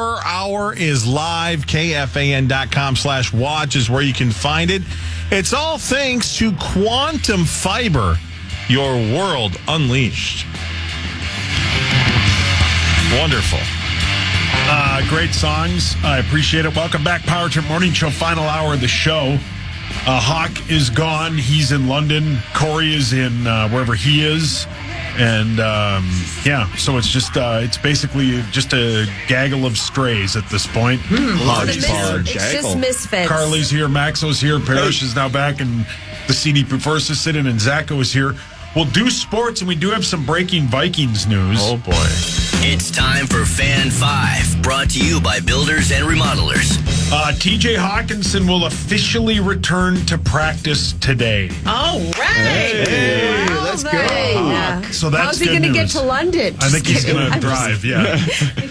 Power Hour is live. KFAN.com/watch is where you can find it. It's all thanks to Quantum Fiber, your world unleashed. Wonderful. Great songs. I appreciate it. Welcome back, Power Trip Morning Show, final hour of the show. Hawk is gone. He's in London. Corey is in wherever he is. And, so it's just, it's basically just a gaggle of strays at this point. It's just misfits. Carly's here. Maxo's here. Parrish is now back in the CD Perverse is sitting, and Zacho is here. We'll do sports, and we do have some breaking Vikings news. Oh, boy. It's time for Fan 5, brought to you by Builders and Remodelers. TJ Hawkinson will officially return to practice today. All right. Hey, let's go. Yeah. So that's How's he good going to get news. to London? I think he's going to drive, yeah.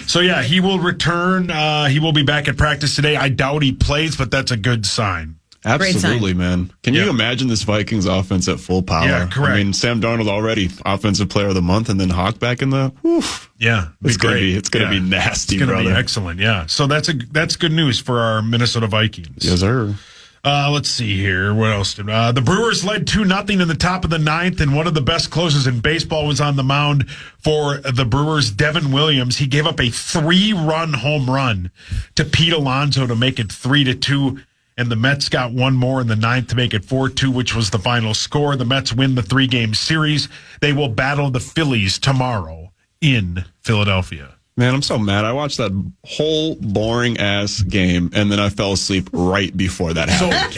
So, yeah, he will return. He will be back at practice today. I doubt he plays, but that's a good sign. Absolutely, man. Can you imagine this Vikings offense at full power? Yeah, correct. I mean, Sam Darnold already Offensive Player of the Month, and then Hawk back in the. Yeah, it's gonna be nasty. It's gonna be excellent. Yeah, so that's good news for our Minnesota Vikings. Yes, sir. Let's see here. What else? The Brewers led 2-0 in the top of the ninth, and one of the best closers in baseball was on the mound for the Brewers, Devin Williams. He gave up a 3-run home run to Pete Alonso to make it 3-2. And the Mets got one more in the ninth to make it 4-2, which was the final score. The Mets win the 3-game series. They will battle the Phillies tomorrow in Philadelphia. Man, I'm so mad. I watched that whole boring-ass game, and then I fell asleep right before that happened.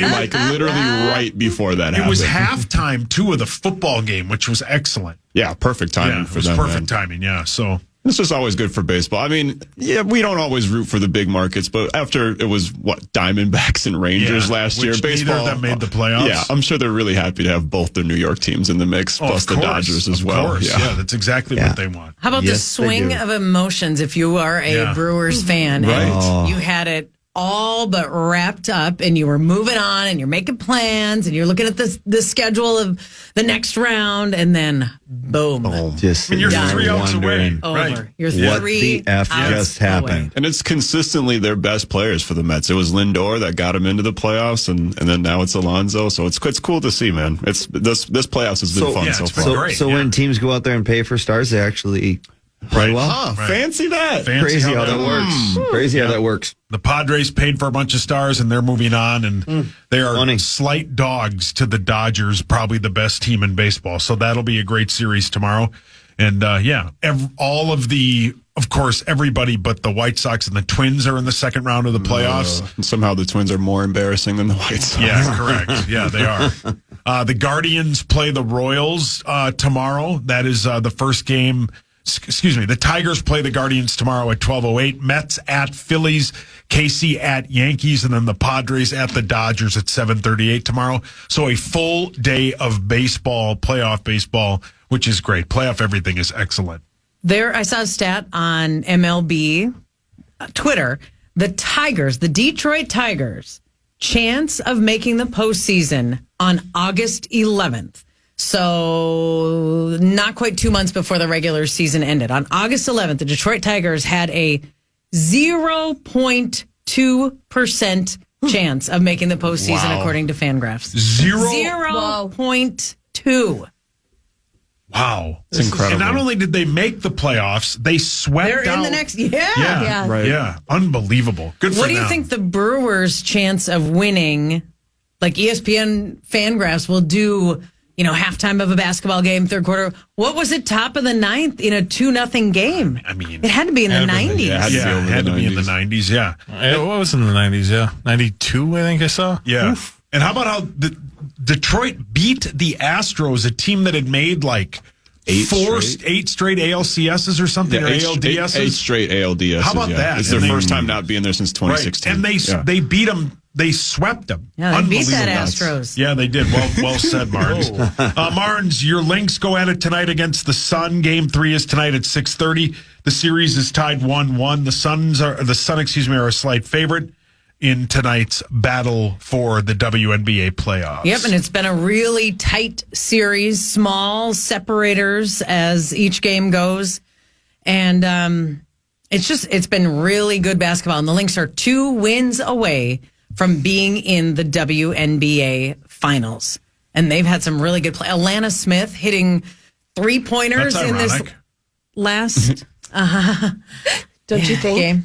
Literally right before that happened. It was halftime, too, of the football game, which was excellent. Yeah, perfect timing for them. Perfect timing, yeah. So it's just always good for baseball. I mean, yeah, we don't always root for the big markets, but after it was, Diamondbacks and Rangers last year, baseball. Neither of them made the playoffs. Yeah, I'm sure they're really happy to have both their New York teams in the mix, plus the Dodgers as well. Of course, yeah, that's exactly what they want. How about the swing of emotions if you are a Brewers fan and you had it all but wrapped up and you were moving on and you're making plans and you're looking at the schedule of the next round and then boom. Just and you're 3 outs away. Over. Right. You're 3 what the F just happened? Away. And it's consistently their best players for the Mets. It was Lindor that got him into the playoffs, and then now it's Alonso. So it's cool to see, man. It's this playoffs has been fun so far. Great, when teams go out there and pay for stars, they actually play well. Fancy that. Crazy how that works. Crazy how that works. The Padres paid for a bunch of stars, and they're moving on, and they are slight dogs to the Dodgers, probably the best team in baseball. So that'll be a great series tomorrow. And, of course, everybody but the White Sox and the Twins are in the second round of the playoffs. And somehow the Twins are more embarrassing than the White Sox. Yeah, correct. Yeah, they are. The Guardians play the Royals tomorrow. That is the first game. Excuse me. The Tigers play the Guardians tomorrow at 12:08. Mets at Phillies, KC at Yankees, and then the Padres at the Dodgers at 7:38 tomorrow. So a full day of baseball, playoff baseball, which is great. Playoff everything is excellent. There, I saw a stat on MLB Twitter. The Detroit Tigers, chance of making the postseason on August 11th. So not quite 2 months before the regular season ended. On August 11th, the Detroit Tigers had a 0.2% chance of making the postseason, according to Fangraphs. 0.2. Wow. It's incredible. And not only did they make the playoffs, they swept They're out. in the next. Yeah. Right. Yeah. Unbelievable. Good for them. What do you think the Brewers' chance of winning, like ESPN Fangraphs will do, halftime of a basketball game, third quarter? What was it, top of the ninth in a 2-0 game? I mean, it had to be in the 90s. It had to be in the 90s, yeah. What was in the 90s, yeah? 92, I think I saw. Yeah. Oof. And how about how Detroit beat the Astros, a team that had made like eight straight ALCSs or something, or ALDSs? Eight straight ALDSs. How about that? It's their first time not being there since 2016. Right. And they beat them. They swept them. Yeah, they beat that Astros. Yeah, they did. Well said, Marns. Marns, your Lynx go at it tonight against the Sun. Game 3 is tonight at 6:30. The series is tied 1-1. The Sun are a slight favorite in tonight's battle for the WNBA playoffs. Yep, and it's been a really tight series, small separators as each game goes. And It's been really good basketball. And the Lynx are 2 wins away from being in the WNBA finals. And they've had some really good play. Alana Smith hitting 3-pointers in this last don't you think? game.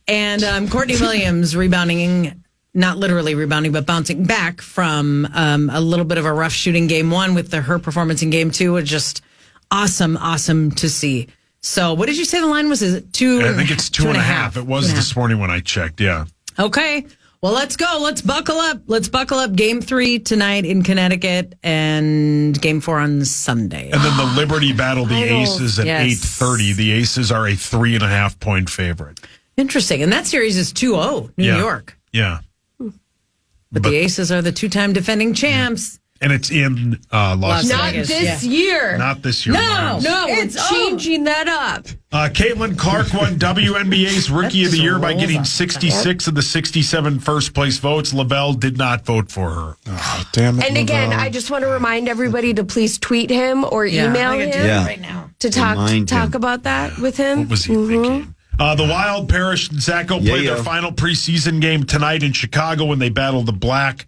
And Courtney Williams rebounding, not literally rebounding, but bouncing back from a little bit of a rough shooting game 1 with her performance in game 2 was just awesome to see. So what did you say the line was? Is it 2? I think it's 2.5. It was this morning when I checked, yeah. Okay. Well, let's go. Let's buckle up. Let's buckle up. Game 3 tonight in Connecticut and game 4 on Sunday. And then the Liberty battle, the Aces at 8:30. The Aces are a 3.5-point favorite. Interesting. And that series is 2-0, New York. Yeah. But the Aces are the 2-time defending champs. And it's in Las Not Vegas. this year. Not this year. No, it's changing that up. Caitlin Clark won WNBA's Rookie of the Year by getting 66 of the 67 first-place votes. Lavelle did not vote for her. Oh, damn it. And again, I just want to remind everybody to please tweet him or email him right now to talk about that with him. What was he thinking? The Wild, Parrish and Zach play their final preseason game tonight in Chicago when they battle the Black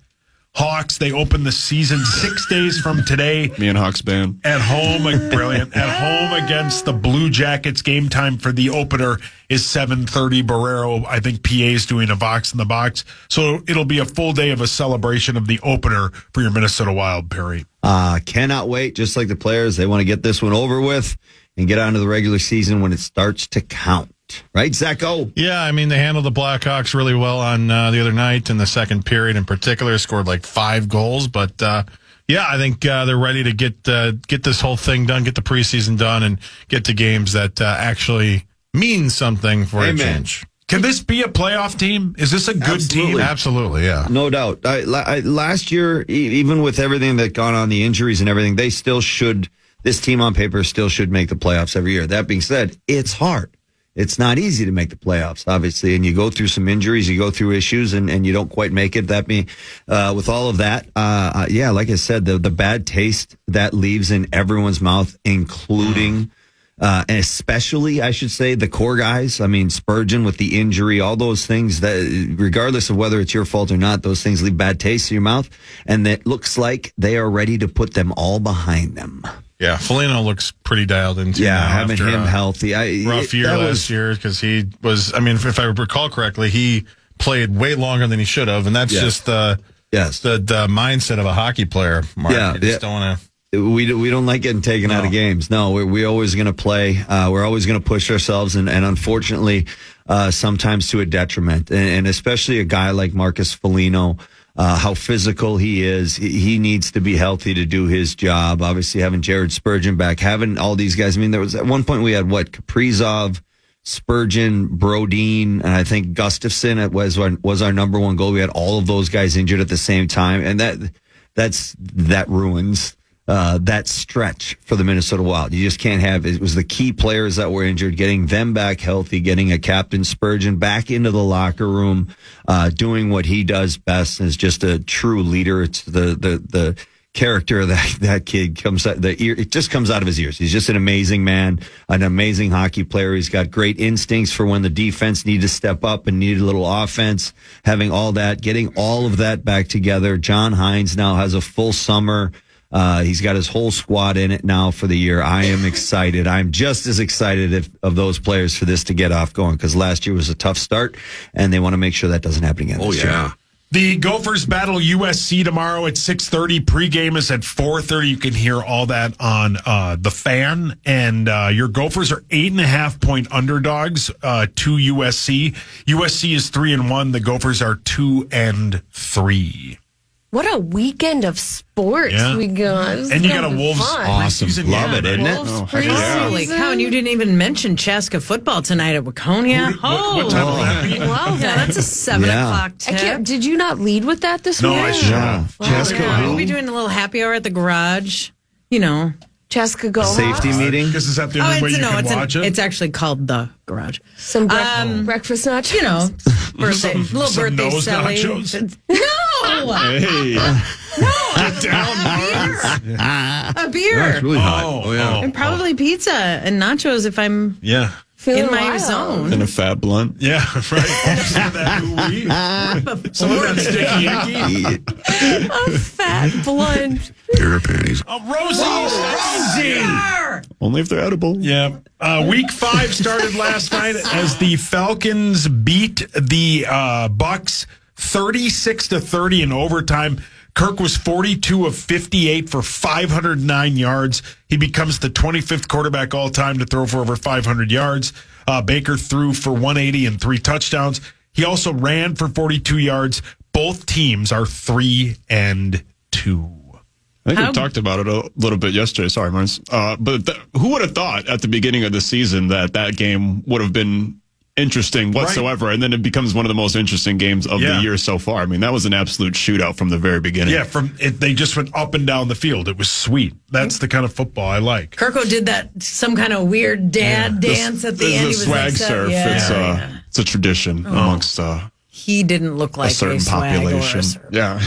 Hawks. They open the season 6 days from today. Me and Hawks band. At home, brilliant. At home against the Blue Jackets. Game time for the opener is 7:30. Barrero, I think PA is doing a Vox in the Box. So it'll be a full day of a celebration of the opener for your Minnesota Wild, Perry. Cannot wait. Just like the players, they want to get this one over with and get on to the regular season when it starts to count. Right, Zach? Yeah, I mean, they handled the Blackhawks really well on the other night in the second period in particular, scored like 5 goals. But, yeah, I think they're ready to get this whole thing done, get the preseason done, and get to games that actually mean something for a change. Can this be a playoff team? Is this a good team? Absolutely, yeah. No doubt. Last year, even with everything that gone on, the injuries and everything, they still should, this team on paper still should make the playoffs every year. That being said, it's hard. It's not easy to make the playoffs, obviously, and you go through some injuries, you go through issues, and you don't quite make it. That being, with all of that, yeah, like I said, the bad taste that leaves in everyone's mouth, including, and especially, I should say, the core guys. I mean, Spurgeon with the injury, all those things that, regardless of whether it's your fault or not, those things leave bad taste in your mouth, and it looks like they are ready to put them all behind them. Yeah, Foligno looks pretty dialed into. Yeah, having him healthy. Rough year last year because he was. I mean, if I recall correctly, he played way longer than he should have, and that's just the mindset of a hockey player. Mark. Yeah, you just don't want to. We don't like getting taken out of games. No, we're always going to play. We're always going to push ourselves, and unfortunately, sometimes to a detriment, and especially a guy like Marcus Foligno. How physical he is. He needs to be healthy to do his job. Obviously, having Jared Spurgeon back, having all these guys. I mean, there was at one point we had Kaprizov, Spurgeon, Brodeen, and I think Gustafson was our number one goal. We had all of those guys injured at the same time, and that ruins that stretch for the Minnesota Wild. You just can't have it. Was the key players that were injured, getting them back healthy, getting a Captain Spurgeon back into the locker room, doing what he does best as just a true leader. It's the character of that kid it just comes out of his ears. He's just an amazing man, an amazing hockey player. He's got great instincts for when the defense need to step up and need a little offense, having all that, getting all of that back together. John Hines now has a full summer. He's got his whole squad in it now for the year. I am excited. I'm just as excited of those players for this to get off going because last year was a tough start, and they want to make sure that doesn't happen again this year. The Gophers battle USC tomorrow at 6:30. Pregame is at 4:30. You can hear all that on the Fan. And your Gophers are 8.5-point underdogs to USC. USC is 3-1. The Gophers are 2-3. What a weekend of sports we got. And you got a Wolves awesome. Love it, isn't it? Holy cow, and you didn't even mention Chaska football tonight at Waconia. What time will that be? Well, that's a 7 o'clock tip. Did you not lead with that this week? No, I should have. We'll be doing a little happy hour at the garage. You know. Chaska go safety meeting? Because is that the only way you can watch it? It's actually called the garage. Some breakfast nachos? You know, little birthday nachos? No! Hey. Get down, Mars. A beer. It's really hot. And probably pizza and nachos if I'm in my wild. zone. And a fat blunt. Yeah, right. Some of that ooh-wee. Some of that sticky icky. A fat blunt. Rosie. Only if they're edible. Yeah. Week 5 started last night as the Falcons beat the Bucks 36-30 in overtime. Kirk was 42 of 58 for 509 yards. He becomes the 25th quarterback all time to throw for over 500 yards. Baker threw for 180 and 3 touchdowns. He also ran for 42 yards. Both teams are 3-2. I think we talked about it a little bit yesterday. Sorry, Marns. But who would have thought at the beginning of the season that game would have been interesting whatsoever, and then it becomes one of the most interesting games of the year so far. I mean, that was an absolute shootout from the very beginning. Yeah, they just went up and down the field. It was sweet. That's the kind of football I like. Kirko did some kind of weird dad dance at the end. He was swag surf. It's a tradition amongst he didn't look like a certain population. Yeah.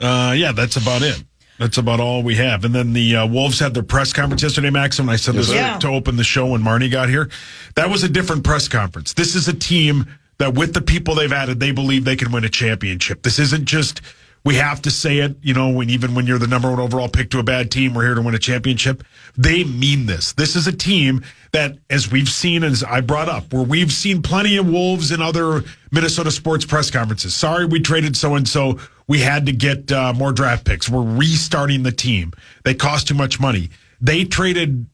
Yeah, that's about it. That's about all we have. And then the Wolves had their press conference yesterday, Max, and I said this to open the show when Marney got here. That was a different press conference. This is a team that with the people they've added, they believe they can win a championship. This isn't just, we have to say it, even when you're the number 1 overall pick to a bad team, we're here to win a championship. They mean this. This is a team that, as we've seen, as I brought up, where we've seen plenty of Wolves in other Minnesota sports press conferences. Sorry, we traded so-and-so. We had to get more draft picks. We're restarting the team. They cost too much money. They traded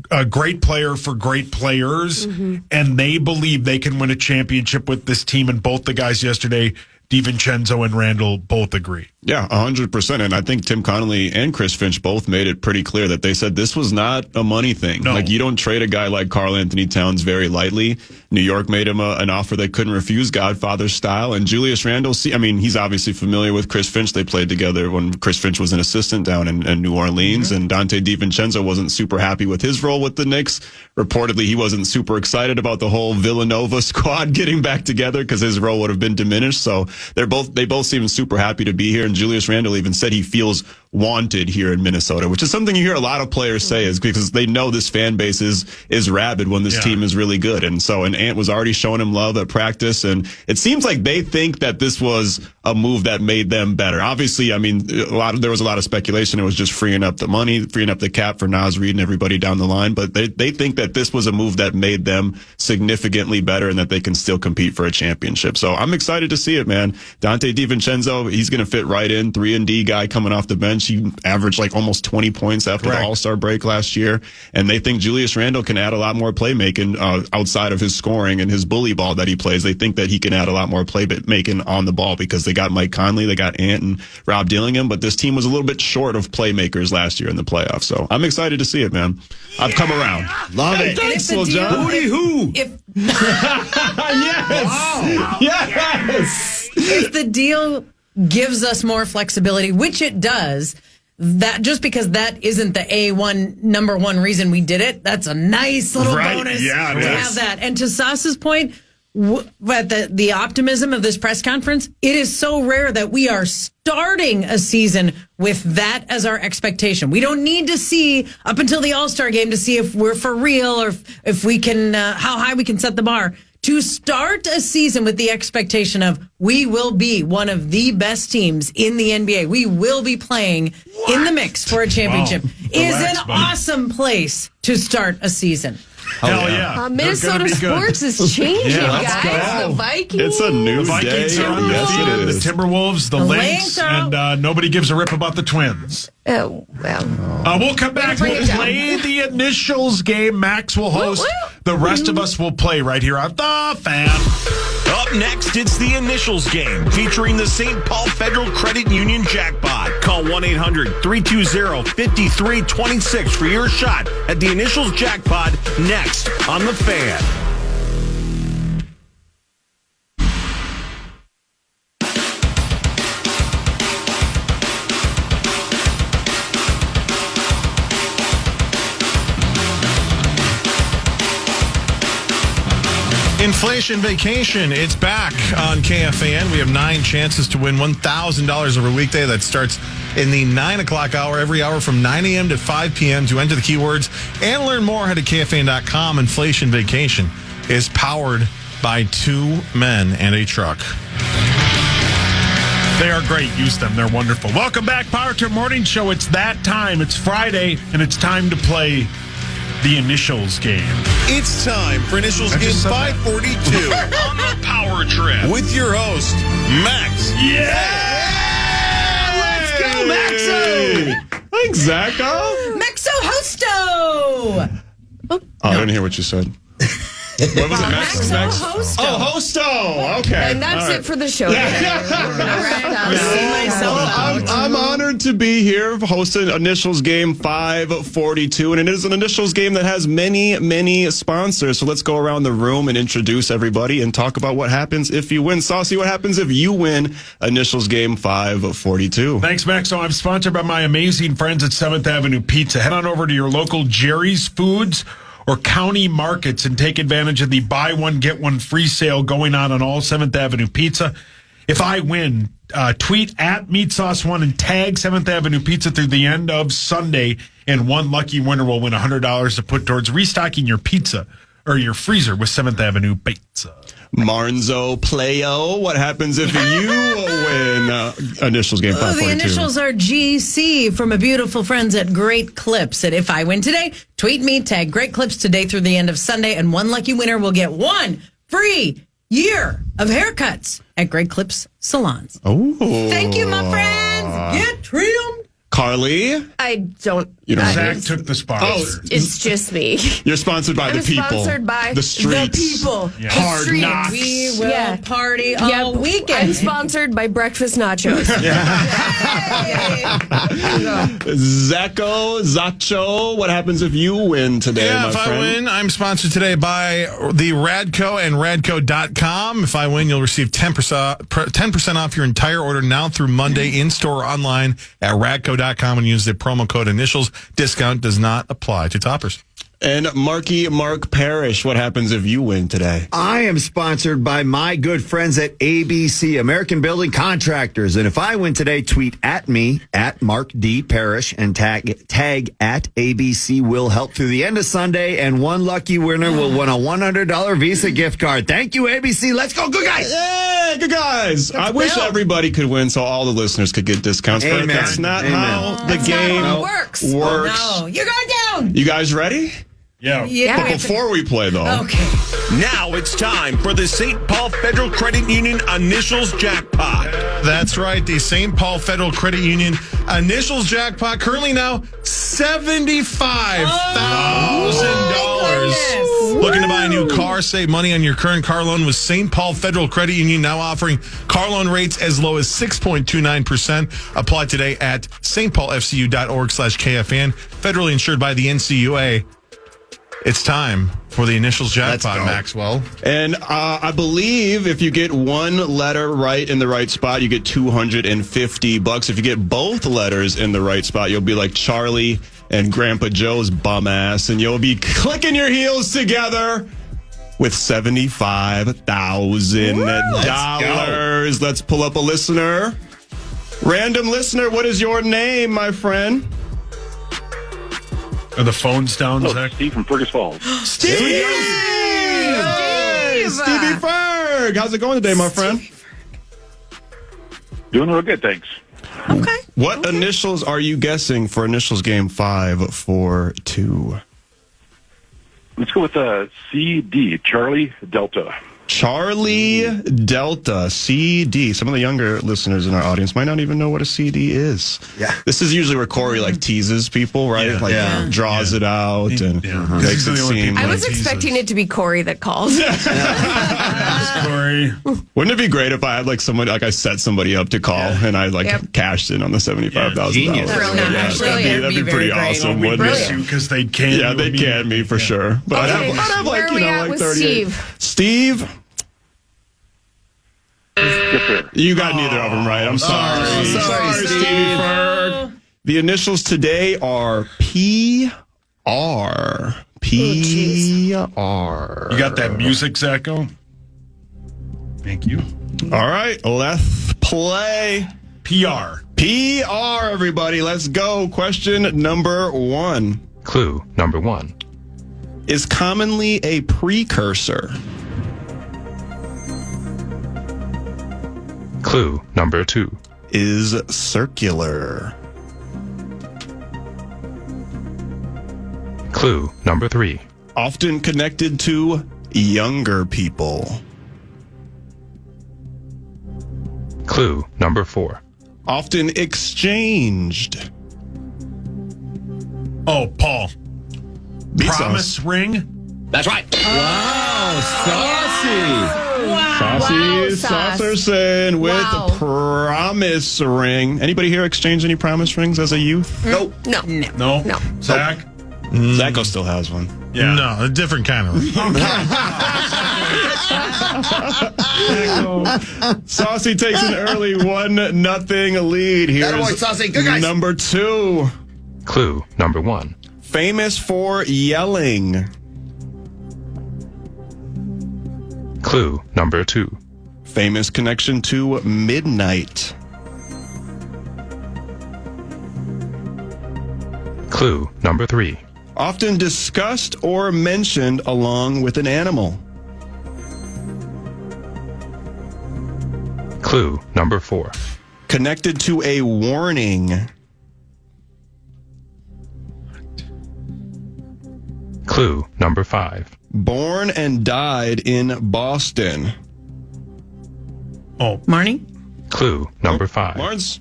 a great player for great players, and they believe they can win a championship with this team. And both the guys yesterday, DiVincenzo and Randall, both agree. Yeah, 100%. And I think Tim Connolly and Chris Finch both made it pretty clear that they said this was not a money thing. No. Like, you don't trade a guy like Karl Anthony Towns very lightly. New York made him an offer they couldn't refuse, Godfather style. And Julius Randle, he's obviously familiar with Chris Finch. They played together when Chris Finch was an assistant down in New Orleans. And Dante DiVincenzo wasn't super happy with his role with the Knicks. Reportedly, he wasn't super excited about the whole Villanova squad getting back together because his role would have been diminished. So they both seem super happy to be here. And Julius Randle even said he feels wanted here in Minnesota, which is something you hear a lot of players say, is because they know this fan base is rabid when this team is really good. And Ant was already showing him love at practice, and it seems like they think that this was a move that made them better. Obviously, there was a lot of speculation. It was just freeing up the money, freeing up the cap for Naz Reid and everybody down the line. But they think that this was a move that made them significantly better and that they can still compete for a championship. So I'm excited to see it, man. Dante DiVincenzo, he's going to fit right in. 3-and-D guy coming off the bench. He averaged like almost 20 points after the All-Star break last year. And they think Julius Randle can add a lot more playmaking outside of his scoring and his bully ball that he plays. They think that he can add a lot more playmaking on the ball because they got Mike Conley, they got Ant and Rob Dillingham, but this team was a little bit short of playmakers last year in the playoffs. So I'm excited to see it, man. I've come around. Love it. Thanks, Lil John. Hooty-hoo. Yes. If the deal gives us more flexibility, which it does, that just because that isn't the number one reason we did it, that's a nice little bonus to have that. And to Sauce's point, the optimism of this press conference, it is so rare that we are starting a season with that as our expectation. We don't need to see up until the All-Star game to see if we're for real or if we can, how high we can set the bar. To start a season with the expectation of we will be one of the best teams in the NBA, we will be playing in the mix for a championship, is an awesome place to start a season. Hell yeah. Minnesota sports is changing, guys. The Vikings. It's a new The Vikings day. are undefeated. Yes, The Timberwolves, the Lynx, and nobody gives a rip about the Twins. Oh, well. We'll come back. We'll play the initials game. Max will host. The rest of us will play right here on The Fan. Up next, it's the initials game featuring the St. Paul Federal Credit Union jackpot. Call 1-800-320-5326 for your shot at the initials jackpot next on The Fan. Inflation Vacation, it's back on KFAN. We have 9 chances to win $1,000 every weekday. That starts in the 9 o'clock hour, every hour from 9 a.m. to 5 p.m. To enter the keywords and learn more, head to KFAN.com. Inflation Vacation is powered by 2 men and a truck. They are great. Use them. They're wonderful. Welcome back, Power Trip Morning Show. It's that time. It's Friday, and it's time to play the Initials game. It's time for Initials Game 542 on the Power Trip with your host, Max. Yeah! Let's go, Maxo! Thanks, Zacho. Maxo Hosto! Oh, I didn't hear what you said. What was it? Maxo Hosto. Oh, Hosto. Okay. And that's it for the show. I'm honored to be here hosting Initials Game 542, and it is an Initials game that has many, many sponsors. So let's go around the room and introduce everybody and talk about what happens if you win. Saucy, what happens if you win Initials Game 542? Thanks, Max. So I'm sponsored by my amazing friends at 7th Avenue Pizza. Head on over to your local Jerry's Foods or county markets and take advantage of the buy one, get one free sale going on all 7th Avenue Pizza. If I win, tweet at Meatsauce1 and tag 7th Avenue Pizza through the end of Sunday, and one lucky winner will win $100 to put towards restocking your pizza or your freezer with 7th Avenue Pizza. Marnzo Playo, what happens if you win Initials Game 542? The initials are GC from a beautiful friends at Great Clips. And if I win today, tweet me, tag Great Clips today through the end of Sunday, and one lucky winner will get 1 free year of haircuts at Great Clips Salons. Oh. Thank you, my friends. Get trimmed. Carly? I don't. Zach took the sponsor. It's just me. You're sponsored by the people. Sponsored by the streets. The people. Yeah. The Hard streets. knocks. We will party all weekend. I'm sponsored by Breakfast Nachos. Zacho, what happens if you win today, my If friend? I win, I'm sponsored today by the Radco and Radco.com. If I win, you'll receive 10% off your entire order now through Monday in-store or online at Radco.com and use the promo code Initials. Discount does not apply to toppers. And Mark Parrish, what happens if you win today? I am sponsored by my good friends at ABC, American Building Contractors. And if I win today, tweet at me, at Mark D. Parrish, and tag at ABC will help through the end of Sunday. And one lucky winner will win a $100 Visa gift card. Thank you, ABC. Let's go, good guys. Yeah, good guys. I wish everybody could win so all the listeners could get discounts. But Amen. that's not Amen. how the game works. No, you're going down. You guys ready? Yeah. But before we play, though. Okay. Now it's time for the St. Paul Federal Credit Union Initials Jackpot. That's right. The St. Paul Federal Credit Union Initials Jackpot, currently now $75,000. Looking to buy a new car, save money on your current car loan with St. Paul Federal Credit Union, now offering car loan rates as low as 6.29%. Apply today at stpaulfcu.org/KFAN. Federally insured by the NCUA. It's time for the Initials Jackpot, Maxwell. And I believe if you get one letter right in the right spot, you get $250. If you get both letters in the right spot, you'll be like Charlie and Grandpa Joe's bum ass, and you'll be clicking your heels together with $75,000. Let's pull up a listener. Random listener, what is your name, my friend? Are the phones down, Zach? Steve from Fergus Falls. Steve! Hey, Stevie Ferg! How's it going today, my friend? Doing real good, thanks. Okay. What initials are you guessing for Initials Game 542? Let's go with CD, Charlie Delta. Charlie Delta, CD. Some of the younger listeners in our audience might not even know what a CD is. Yeah. This is usually where Corey teases people, right? Yeah. Draws it out and makes it seem. I was expecting it to be Corey that called. Corey. Wouldn't it be great if I had like someone, like I set somebody up to call and I cashed in on the $75,000? Genius. Brilliant. That'd be pretty awesome, wouldn't it? Because they can. Yeah, they can me for sure. But Okay, I'd have where like, are we at like with 38. Steve, Yes, sir. you got neither of them right. I'm sorry. sorry, Steve. Stevie Ferg. The initials today are PR. PR. You got that music, Zacho? Thank you. All right, let's play. PR. PR, everybody. Let's go. Question number 1. Clue number 1. Is commonly a precursor. Clue number 2. Is circular. Clue number 3. Often connected to younger people. Clue number 4. Often exchanged. Oh, Paul. Meatsauce. Promise ring? That's right. Wow, saucy. Saucy Sauce. Saucerson with Wow. promise ring. Anybody here exchange any promise rings as a youth? Nope. No. No. No. Zach? Zacho still has one. Yeah. No, a different kind of. Saucy takes an early 1-0 lead. Here's Saucy. Good guys. number 2. Clue number 1. Famous for yelling. Clue number 2. Famous connection to midnight. Clue number 3. Often discussed or mentioned along with an animal. Clue number 4. Connected to a warning. Clue number 5. Born and died in Boston. Oh, Marney? Clue number 5. Barnes.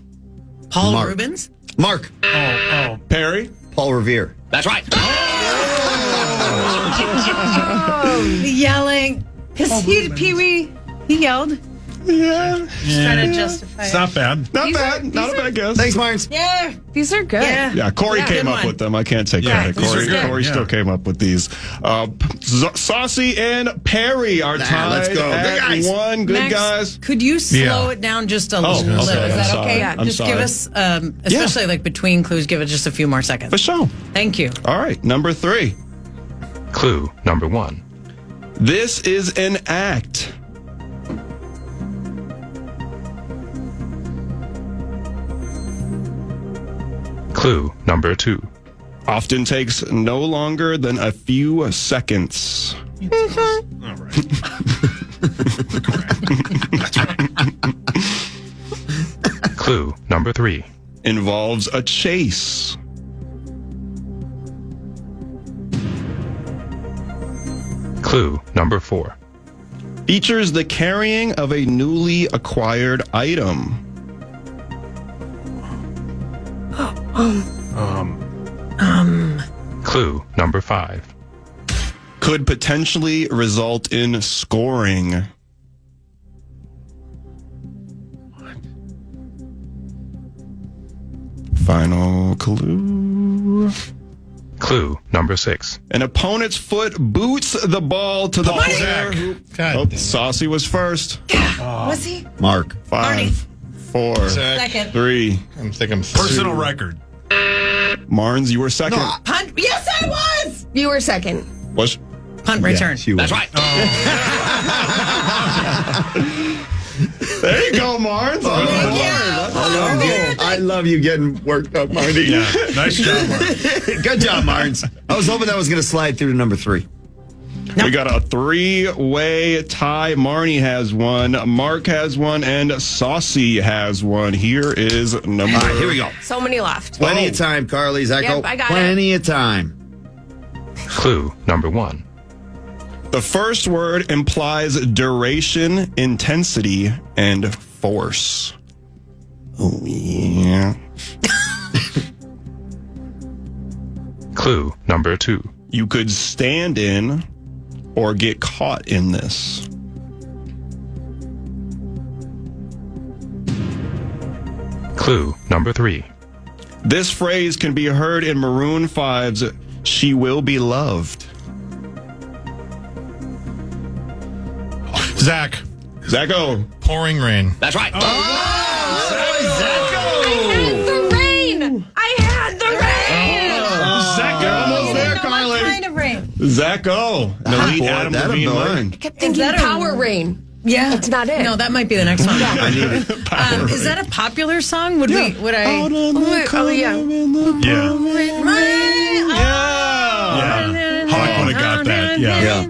Paul Mark. Rubens? Mark. Perry. Paul Revere. That's right. Yelling. Because Pee Wee, he yelled. Yeah. Trying to justify it's it. not bad. Not bad. Not a bad guess. Thanks, Marnes. Yeah. These are good. Yeah. Yeah, Corey Yeah. came Good up one. with them. I can't take Yeah, credit. these are good. Corey Yeah. still came up with these. Saucy and Perry are tied let's go. Good at guys. 1. Good Max, guys. could you slow Yeah. it down just a Oh, little? okay. Is I'm that sorry. okay? Yeah. I'm Just sorry. give us, especially like between clues, give it just a few more seconds. For sure. Thank you. All right, number 3. Clue number 1. This is an act. Clue number 2. Often takes no longer than a few seconds. All right. Clue number 3. Involves a chase. Clue number 4. Features the carrying of a newly acquired item. Clue number 5. Could potentially result in scoring. Final clue. Clue number 6. An opponent's foot boots the ball to the player. Zach. Who, God oh, damn it. Saucy was first. Was he? Mark. 5, 4, Zach. Second. 3. I'm thinking Personal record. Marnes, you were second. Punt. Yes, I was. You were second. Was Punt return. That's right. there you go, Marnes. I love you getting worked up, Marty. Yeah. Nice job, Mark. Good job, Marnes. I was hoping that was going to slide through to number 3. We got a 3-way tie. Marney has 1, Mark has 1, and Saucy has 1. Here is number. All right, here we go. So many left. Plenty of time, Carly. Zacho. Yep, I got it. Plenty of time. Clue number 1. The first word implies duration, intensity, and force. Oh, yeah. Clue number 2. You could stand in or get caught in this. Clue number 3. This phrase can be heard in Maroon 5's She Will Be Loved. Zach. Zacho. Pouring rain. That's right. I had the rain. I had the rain. Zacho. Almost there, Carly. What kind of rain? Zacho. An elite boy, Adam that a Levine boy. line. I kept thinking that a- power rain. Yeah, That's not it. No, that might be the next one. I need it. Is that a popular song? Would I? Oh, yeah. Yeah. Hawk would have got that. Yeah.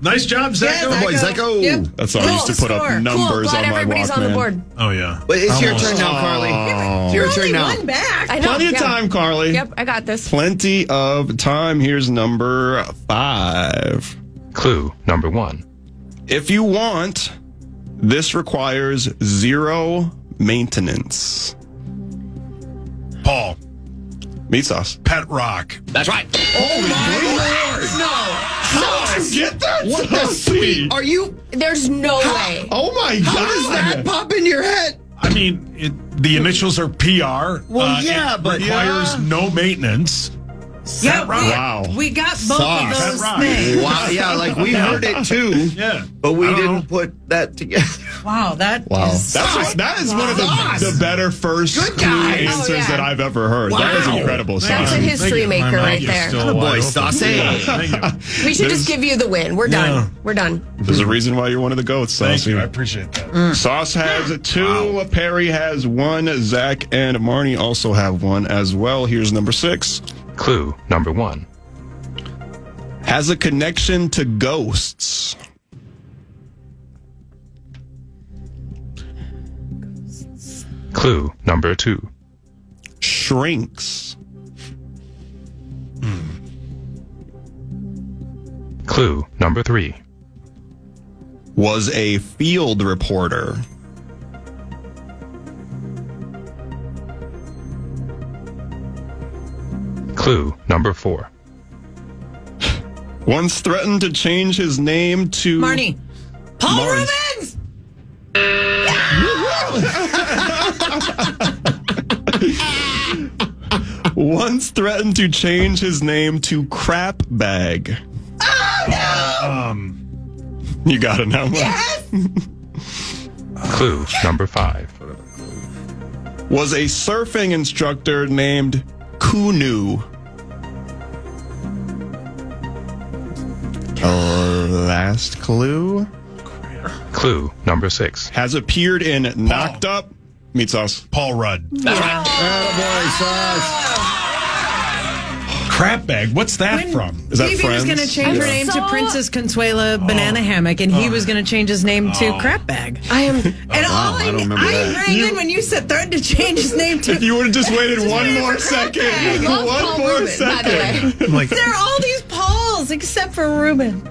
Nice job, Zach. Yeah, Boy, Zacko. Yep. That's all I used to put Score. up numbers Glad on my everybody's on the Walkman. board. Oh, yeah. But it's your turn now, Carly. It's your turn now. One back. I know. Plenty of time, Carly. Yep, I got this. Plenty of time. Here's number 5. Clue number 1. If you want, this requires 0 maintenance. Paul, Meatsauce. Pet Rock. That's right. How did you get that? What the sweet? Are you? There's no way. Oh my God. How does that pop in your head? I mean, the initials are PR. Well, yeah, it but requires no maintenance. Yeah, Wow. we got both Sauce. of those Pet rock. things. Wow, yeah, like we heard it too. Yeah. But we I don't didn't know. put that together. Wow, that is That is one of the better first clue answers Oh, yeah. that I've ever heard. That was incredible. That's a Sauce. history maker right there. Boy, Saucy. Thank you. We should just give you the win. We're done. We're done. There's a reason why you're one of the goats, Thank Sauce. you. I appreciate that. Sauce has 2. Perry has 1. Zach and Marney also have 1 as well. Here's number 6. Clue number 1. Has a connection to ghosts. Clue number 2. Shrinks. Clue number 3. Was a field reporter. Clue number 4. Once threatened to change his name to Marney. Paul Marney. Rubens. Once threatened to change his name to Crap Bag. You got it now. Yes. Clue number 5. Was a surfing instructor named Kunu. Last clue. Clue number 6. Has appeared in Knocked Up. Meatsauce. Paul Rudd. Attaboy, Sauce. Crap bag. What's that from? Is that Phoebe was Friends? going to change her name to Princess Consuela Banana Hammock, and he was going to change his name to Crap Bag. I am. And all I don't remember that. rang in when you said threatened to change his name to. If you would have just waited one more second. I love One Paul more Rubin, by the way. second. Like, There are all these Pauls except for Ruben.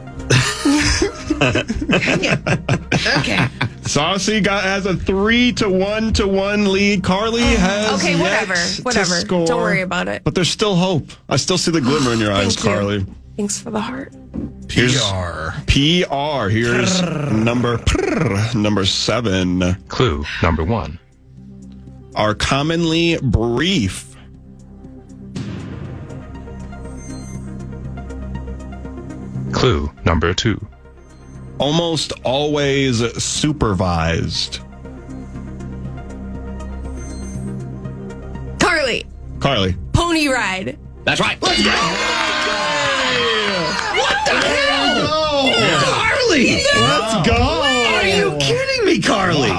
Okay. Saucy has a 3-1 lead. Carly has Okay, whatever. yet to Whatever. score. Don't worry about it. But there's still hope. I still see the glimmer in your eyes, Thank you. Carly. Thanks for the heart. Here's PR. PR. Here's number 7. Clue number 1. Are commonly brief. Clue number 2. Almost always supervised. Carly, Carly. pony ride. That's right. What the hell? Carly! Let's go. Are you kidding me, Carly?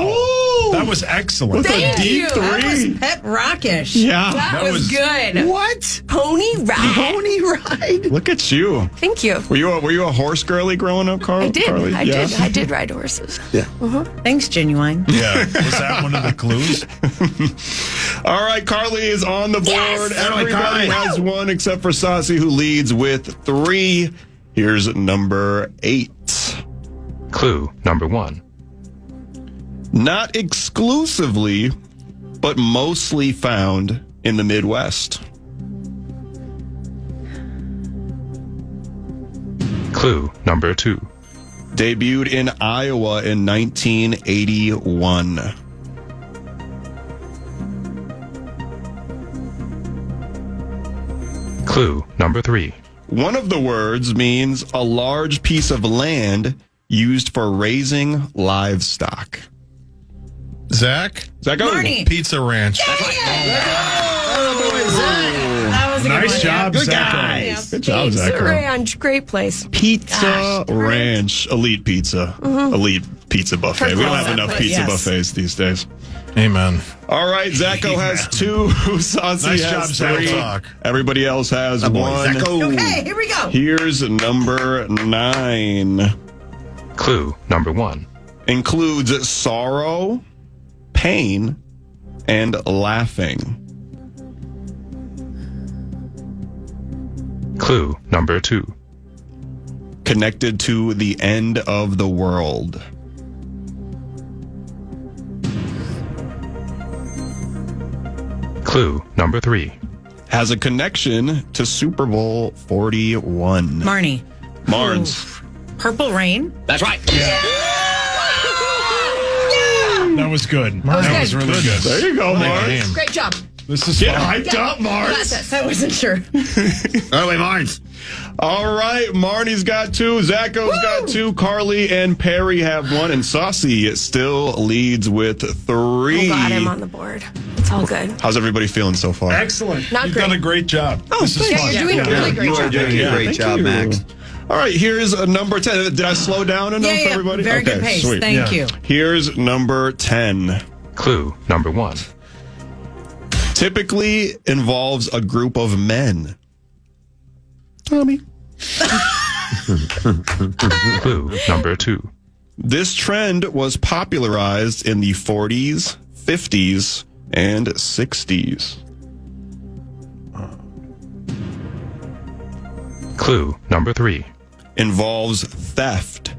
That was excellent. Thank deep you. That was 3. pet rockish. Yeah. That was good. What? Pony ride. Pony ride? Look at you. Thank you. Were you a horse girly growing up, Carly? I did. Carly? I did ride horses. Thanks, Genuine. Yeah. Was that one of the clues? All right, Carly is on the board. Yes! Everybody Carly. has 1 except for Saucy, who leads with 3. Here's number 8. Clue number 1. Not exclusively, but mostly found in the Midwest. Clue number 2. Debuted in Iowa in 1981. Clue number 3. One of the words means a large piece of land used for raising livestock. Zach? Zach, go. Marney. Pizza Ranch. That was a good Nice one, job, Good Zach. guys. Good job, Pizza Zach. Ranch, great place. Pizza Ranch. Elite pizza. Elite pizza buffet. We don't have enough pizza buffets these days. Amen. All right, Zacho has 2. Saucy Nice has job, 3. Zacho. Everybody else has 1. Okay, here we go. Here's number 9. Clue number 1. Includes sorrow, pain, and laughing. Clue number 2. Connected to the end of the world. Clue number 3. Has a connection to Super Bowl 41. Marney. Marnes. Purple Rain. That's right. That was good. That was really good. There you go, Marnes. Great job. This is Get fun. hyped up, Marnes. I wasn't sure. Early Marnes. All right, Marnie's got 2, Zacho's got 2, Carly and Perry have 1, and Saucy still leads with 3. Oh, God, I'm on the board. It's all good. How's everybody feeling so far? Excellent. Not You've great. done a great job. This is fun. You're doing a really great You are job. doing a great Thank job, you. Max. All right, here's number 10. Did I slow down enough for everybody? Very good pace. Sweet. Thank you. Here's number 10. Clue number 1. Typically involves a group of men. Tommy. Clue number 2. This trend was popularized in the 40s, 50s, and 60s. Clue number 3. Involves theft.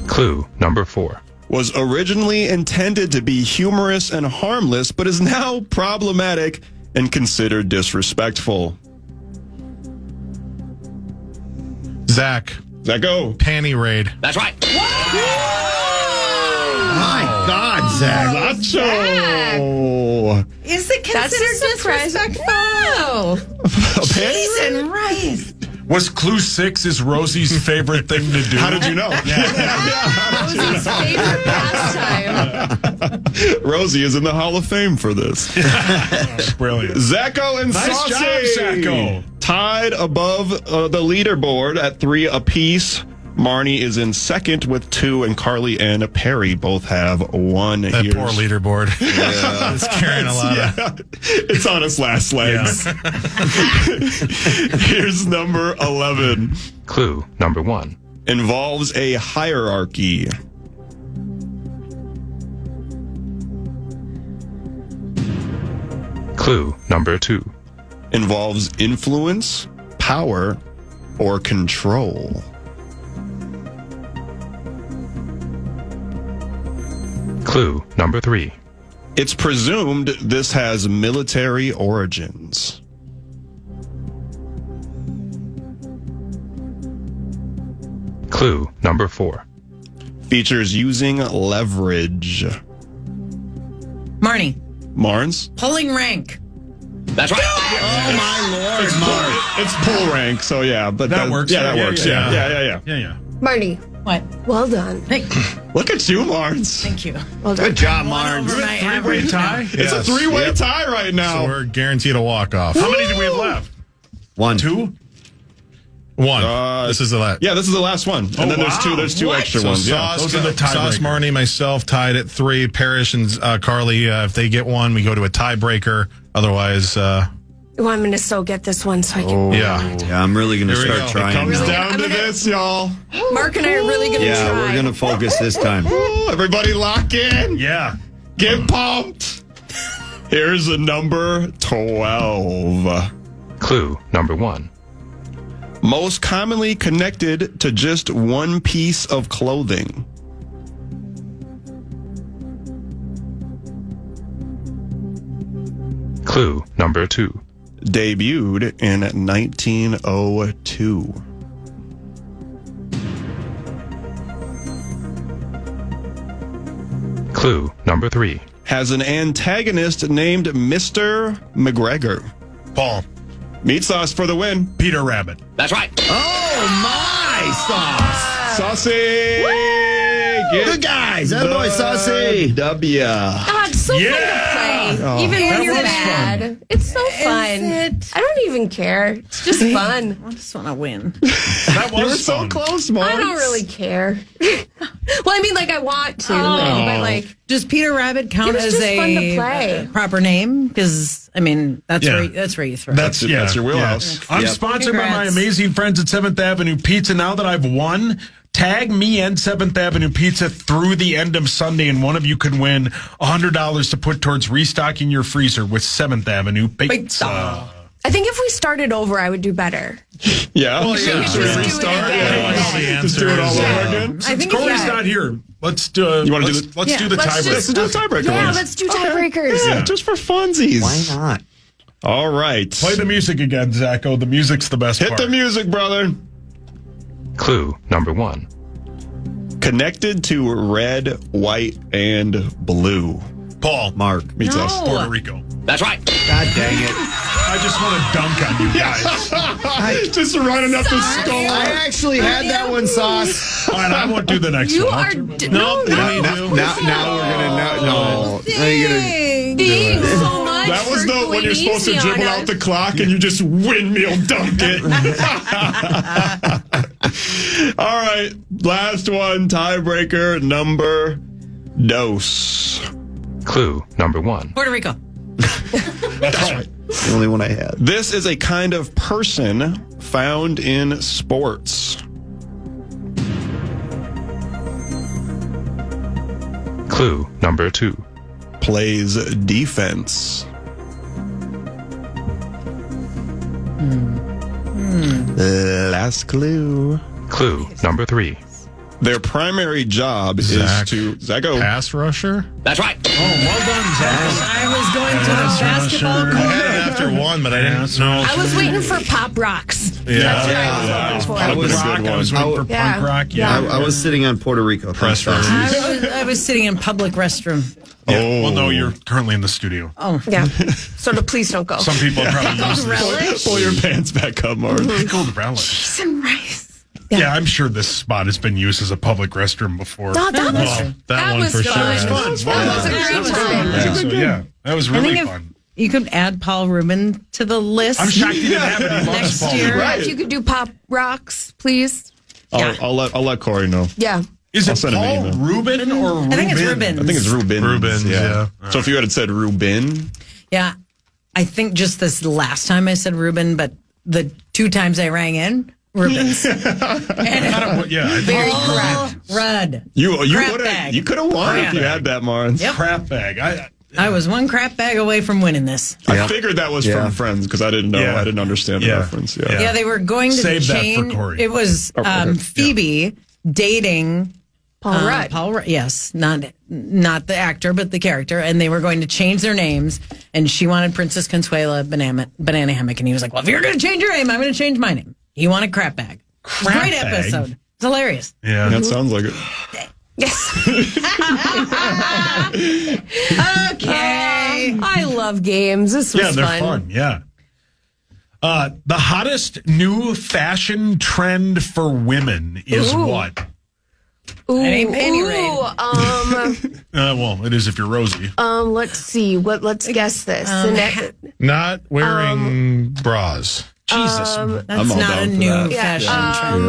Clue number 4. Was originally intended to be humorous and harmless, but is now problematic and considered disrespectful. Zach. Zacho. Panty raid. That's right. My God, Zach. Nacho. Is it That's considered a surprise. disrespectful? Wow. Cheese and rice. Was clue 6 is Rosie's favorite thing to do? How did you know? Rosie's favorite pastime. Rosie is in the Hall of Fame for this. Brilliant. Zacho and Nice Saucy job, Zacho. tied above the leaderboard at 3 apiece. Marnie is in second with 2, and Carly and Perry both have 1. That poor leaderboard. It's carrying a lot of. It's on its last legs. Here's number 11. Clue number 1. Involves a hierarchy. Clue number 2. Involves influence, power, or control. Clue number 3. It's presumed this has military origins. Clue number 4. Features using leverage. Marnie. Marnes? Pulling rank. That's right. Oh, my Lord, Mark. It's pull rank, so yeah. But That works. Yeah, that works. Yeah. Yeah. Marnie, What? well done. Hey, Look at you, Marnes. thank you. Well done. Good job, One Marnes. over my Three-way average tie? now. It's a 3-way tie right So now. we're guaranteed a walk-off. How many do we have left? 1. 2? 1. This is the last. Yeah, this is the last one. And then there's wow. two What? extra So ones. Yeah. Sauce, Those are the Sauce, tiebreakers. Marnie, myself tied at 3. Parrish and Carly, if they get 1, we go to a tiebreaker. Otherwise, Oh, I'm going to so get this one so I can. yeah. Yeah, I'm really going to Here we start go. trying Comes now. down to this, y'all. Mark and I are really going to Yeah, try. we're going to focus this time. Ooh, everybody lock in. Yeah. Get pumped. Here's a number 12. Clue number 1. Most commonly connected to just one piece of clothing. Clue number 2. Debuted in 1902. Clue number 3. Has an antagonist named Mr. McGregor. Paul. Meatsauce for the win. Peter Rabbit. That's right. Oh, my sauce. Saucy! Good guys. That boy, Saucy. W. God, it's so fun to play. Even when you're bad. It's so fun. I don't even care. It's just fun. I just want to win. That was You were so close, Mom. I don't really care. Well, I mean, like, I want to, but like, Does Peter Rabbit count It was as just fun to a play. Proper name? Because I mean, that's Yeah. where you throw. That's your wheelhouse. Yeah. I'm sponsored by my Congrats. amazing friends at 7th Avenue Pizza. Now that I've won, tag me and 7th Avenue Pizza through the end of Sunday, and one of you can win $100 to put towards restocking your freezer with 7th Avenue Pizza. I think if we started over, I would do better. Yeah. We could just do it again. Just do it all over again. I think Corey's not here. Let's do. You wanna do let's do the tiebreaker. Let's do a tiebreaker. Yeah, let's do tiebreakers. Yeah, just for funsies. Why not? All right. Play the music again, Zacho. The music's the best Hit part. the music, brother. Clue number 1. Connected to red, white, and blue. Paul. Mark. Meatsauce. Puerto Rico. That's right. God dang it. I just want to dunk on you guys. Just running up the skull. I actually had that one, Sauce. All right, I won't do the next You one. are No, Now we're gonna no. Now you're gonna being so much. That was for when you're going supposed to easy dribble on out us. the clock and you just windmill dunk it. All right, last one, tiebreaker number dos. Clue number 1. Puerto Rico. That's right. the only one I had. This is a kind of person found in sports. Clue number 2. Plays defense. Last clue. Clue number 3. Their primary job is to Zacho. Pass rusher? That's right. Oh, well done, Zach. I was going to the basketball I court. had it after one, but I didn't know. I was waiting for Pop Rocks. Yeah. That's what I was Punk looking for. rock. I was waiting for Yeah. punk rock. Yeah. I was sitting on Puerto Rico. Press Thanks, release. Sauce. I was sitting in public restroom. Yeah. Well, no, you're currently in the studio. Yeah. So please don't go. Some people probably use this. Relish? Pull your pants back up, Mark. Pickled relish. Some rice. Yeah, I'm sure this spot has been used as a public restroom before. No, that was, that one was for sure. fun. That was That was a That great was time. Yeah, so, yeah, that was really if fun. you could add Paul Rubin to the list. I'm shocked you didn't have it. He loves Next Paul. year. Yeah, if you could do Pop Rocks, please. I'll let Corey know. Yeah. Is I'll it send him an Paul email. Rubin or Rubin? I think it's Rubin. I think it's Rubin. Rubens, yeah. So if you had said Rubin, Yeah. I think just this last time I said Reuben, but the 2 times I rang in, Rubens. Yeah, I think Very it's correct. Rudd. you Crap would bag. have won if you had that, Marnes. Yep. crap bag. I was one crap bag away from winning this. I figured that was Yeah. from Friends because I didn't know. Yeah. I didn't understand the Yeah. reference. Yeah. Yeah, they were going to Save that for change. Corey. It was okay. Phoebe dating Paul Rudd. Paul Rudd. Yes, not the actor, but the character, and they were going to change their names. And she wanted Princess Consuela Banana Hammock, and he was like, "Well, if you're going to change your name, I'm going to change my name." He wanted Crap Bag. Great Bag? episode. It's hilarious. Yeah. That sounds like it. Yes. Okay. I love games. This was Yeah, they're fun. Yeah. The hottest new fashion trend for women is Ooh. what? Ooh, ain't panty raid. Well, it is if you're Rosie. Let's see. Let's guess this. The next, Not wearing bras. Jesus. That's I'm all not down a for new that. fashion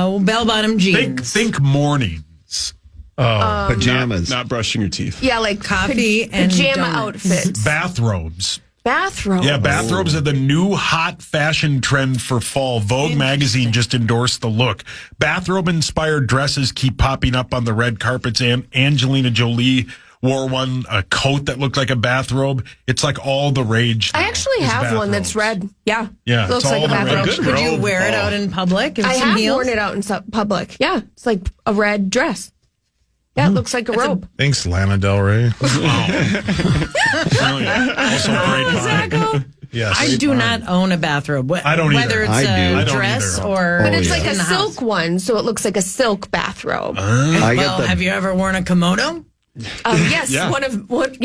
trend. Bell-bottom jeans. Think mornings. Pajamas. Not brushing your teeth. yeah, like Coffee and pajama donuts. outfits. Bathrobes. Bathrobe. Yeah, bathrobes are the new hot fashion trend for fall. Vogue magazine just endorsed the look. Bathrobe-inspired dresses keep popping up on the red carpets. And Angelina Jolie wore one, a coat that looked like a bathrobe. It's like all the rage now I actually is have one that's bathrobes. red. Yeah. Yeah, Looks it's like all a the red. bathrobe. Good Could you robe. wear it out in public? Give it I some have heels? worn it out in public. Yeah. It's like a red dress. Yeah, it looks like a robe. Thanks, Lana Del Rey. Brilliant. Also great vine. Yes. I do not own a bathrobe. I don't either. Whether it's I do. a I don't dress either. or But it's yeah. like a in the silk house. one, so it looks like a silk bathrobe. I Well, got the have you ever worn a kimono? Yes, Yeah. I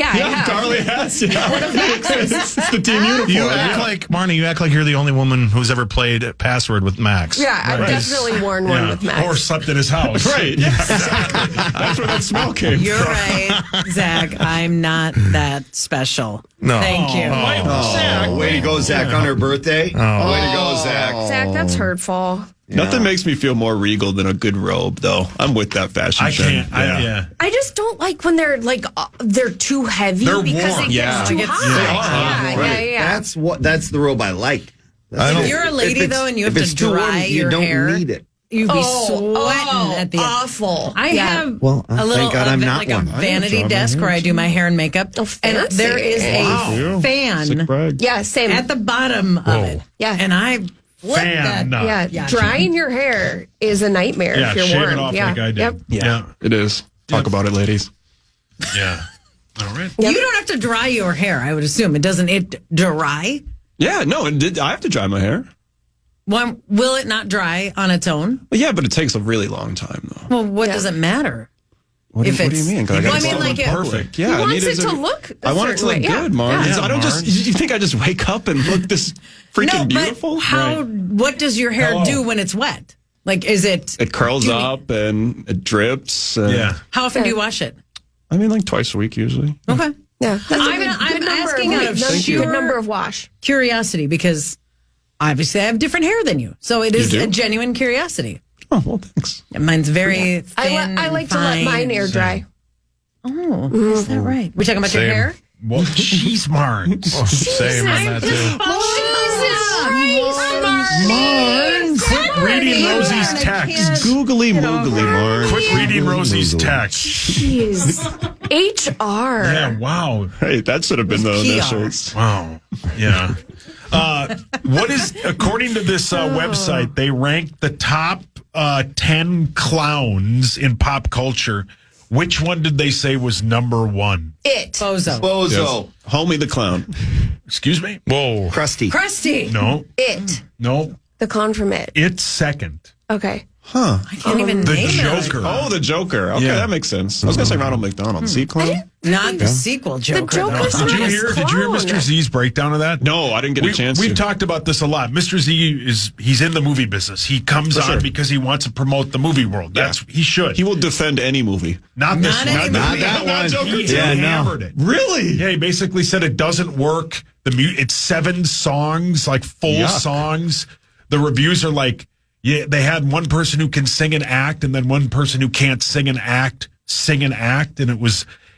have. Carly has. Yeah. One of Max's. It's the team uniform. You act like, Marnie, you act like you're the only woman who's ever played Password with Max. Yeah, I've definitely worn one with Max. Or slept in his house. Right. Yeah, exactly. That's where that smell came You're from. right, Zach. I'm not that special. No. Thank you. Oh, way to go, Zach, on her birthday. Way to go, Zach. Zach, that's hurtful. Nothing makes me feel more regal than a good robe, though. I'm with that fashion I trend. can't. I just don't like when they're like they're too heavy They're because warm. it gets too hot. Yeah. That's the robe I like. If you're a lady, though, and you have to dry your you don't hair, need it. you'd be sweating at the end. awful. I have Well, a little thank God I'm not like one. a vanity desk where I do my hair and makeup, and fancy. there is a fan Yeah, same. at the bottom of it. Yeah. And I flip Fan. that. Yeah, drying your hair is a nightmare Yeah, if you're shave warm. it off yeah. like I do. Yep. Yeah. It is. Talk about it, ladies. Yeah. All right. You don't have to dry your hair. I would assume it doesn't. It dry. Yeah, no, I have to dry my hair. Well, will it not dry on its own? Well, yeah, but it takes a really long time, though. Well, what does it matter? What do If you it's- mean? Well, I gotta mean, still like look it- perfect. He Yeah, wants it to look a I want it to certain look way. good, Marn. Yeah, I don't Marn. you think I just wake up and look this freaking No, beautiful? but how? What does your hair do when it's wet? Like, is it? It curls up and it drips. Yeah. How often do you wash it? I mean, like twice a week usually. Okay. Yeah. That's I'm asking out of good number of wash. curiosity because obviously I have different hair than you, so it is do? a genuine curiosity. Oh, well, thanks. Mine's very thin. I like to let mine air dry. Oh, is that right? We talking about your Same. hair? Well, she's Marn. Same on that, too. Quit reading Rosie's text. Googly moogly, Marn. Quit reading Rosie's text. Jeez. HR. Yeah, wow. Hey, that should have been the PR. initials. Wow. Yeah. What is, according to this website, they ranked the top 10 clowns in pop culture. Which one did they say was number one? It. Bozo. Bozo. Homie the clown. Excuse me? Whoa. Crusty. Crusty. No. It. No. The con from it. It's second. Okay. I can't even The name it. Joker. Oh, the Joker. Okay, Yeah. that makes sense. I was going to say Ronald McDonald. See, clown? Not the sequel Joker. Joker's though. Did you not a hear clown. Mr. Z's breakdown of that? No, I didn't get a chance We've to. talked about this a lot. Mr. Z he's in the movie business. He comes on sure. because he wants to promote the movie world. He should. He will defend any movie. Not this Not one. any Not movie. that one. Joker He too. hammered it. Really? Yeah, he basically said it doesn't work. It's 7 songs, like full Yuck. songs. The reviews are like, yeah, they had one person who can sing and act, and then one person who can't sing and act, and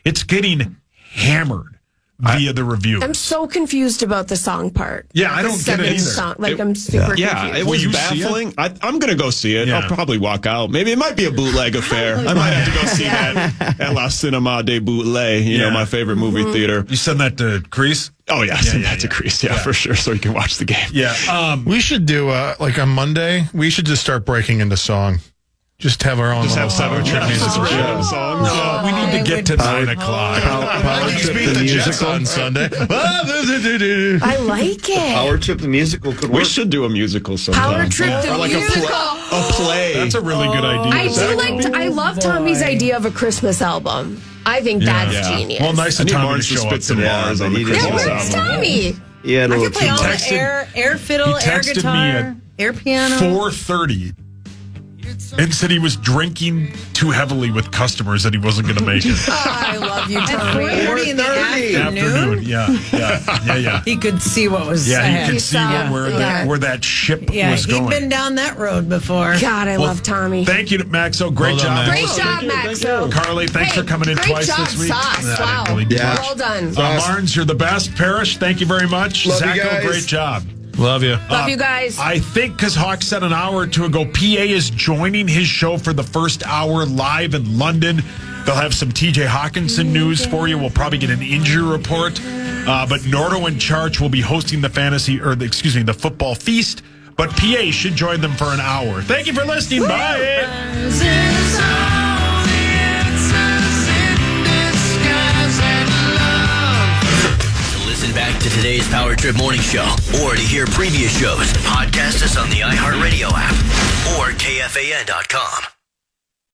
it's getting hammered via the reviews. I'm so confused about the song part. Yeah, I The don't get it 7 either. song. Like, I'm super Yeah, confused. it Will was you see baffling. I'm going to go see it. Yeah. I'll probably walk out. Maybe it might be a bootleg affair. I might have to go see that at La Cinema de Bootleg, you know, Yeah. my favorite movie theater. You send that to Crease? Oh, yeah, send that to Crease, for sure, so you can watch the game. Yeah. We should do, like on Monday, we should just start breaking into song. Just have our own Just have little seven power trip musical show. songs. we need to get to 9 o'clock. Power Vikings Trip beat the the Jets musical. on Sunday. I like it. Power Trip the musical could We work. should do a musical sometime. Power Trip the Or like musical. a play. That's a really good idea. I love Tommy's idea of a Christmas album. I think that's genius. Well, nice I of need Tommy to Marge to show up spit some today. bars on the Yeah, yeah, Christmas where's album. Tommy? He had a I little could play too all much. the air fiddle, he air texted me guitar, air piano. 4:30 and said he was drinking too heavily with customers and he wasn't going to make it. I love you, Tommy. 4:30 in the afternoon. Afternoon. Yeah. He could see what was Yeah, ahead. he could see where that ship Yeah, was he'd going. been down that road before. God, I love Tommy. Thank you, Maxo. Great Well done, job. Max. Great job, Maxo. Carly, thanks for coming in great twice job, this week. Sauce. I Wow. didn't really do much. Well done. Barnes, you're the best. Parrish, thank you very much. Love you Zacho, guys. great job. Love you. Love you guys. I think because Hawk said an hour or two ago, PA is joining his show for the first hour live in London. They'll have some TJ Hawkinson news for you. We'll probably get an injury report. But Nordo and Charch will be hosting the the football feast. But PA should join them for an hour. Thank you for listening. Bye. Listen back to today's Power Trip Morning Show or to hear previous shows, podcast us on the iHeartRadio app or KFAN.com.